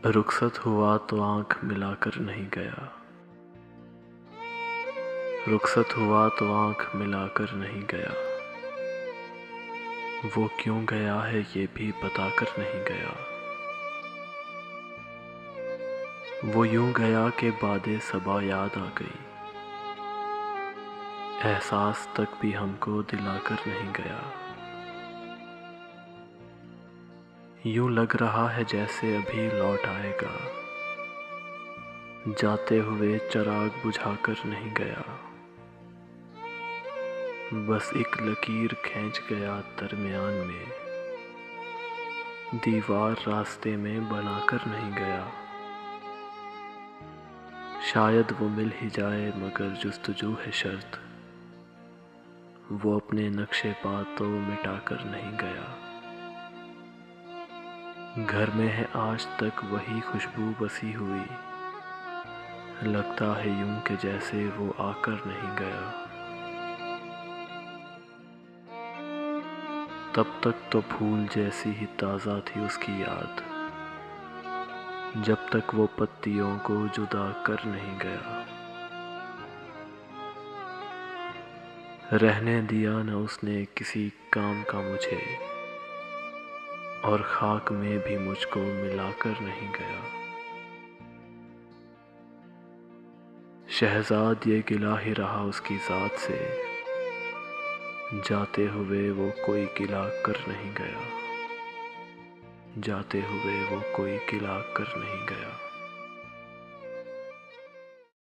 रुखसत हुआ तो आँख मिलाकर नहीं गया। रुखसत हुआ तो आँख मिलाकर नहीं गया। वो क्यों गया है ये भी बताकर नहीं गया। वो यूं गया कि बादे सबा याद आ गई। एहसास तक भी हमको दिलाकर नहीं गया। यूं लग रहा है जैसे अभी लौट आएगा। जाते हुए चिराग बुझाकर नहीं गया। बस एक लकीर खींच गया दरमियान में। दीवार रास्ते में बनाकर नहीं गया। शायद वो मिल ही जाए मगर जुस्तजू है शर्त। वो अपने नक्शे पा तो मिटाकर नहीं गया। घर में है आज तक वही खुशबू बसी हुई। लगता है यूं कि जैसे वो आकर नहीं गया। तब तक तो फूल जैसी ही ताज़ा थी उसकी याद, जब तक वो पत्तियों को जुदा कर नहीं गया। रहने दिया न उसने किसी काम का मुझे, और खाक में भी मुझको मिलाकर नहीं गया। शहजाद ये गिला ही रहा उसकी ज़ात से, जाते हुए वो कोई गिला कर नहीं गया। जाते हुए वो कोई गिला कर नहीं गया।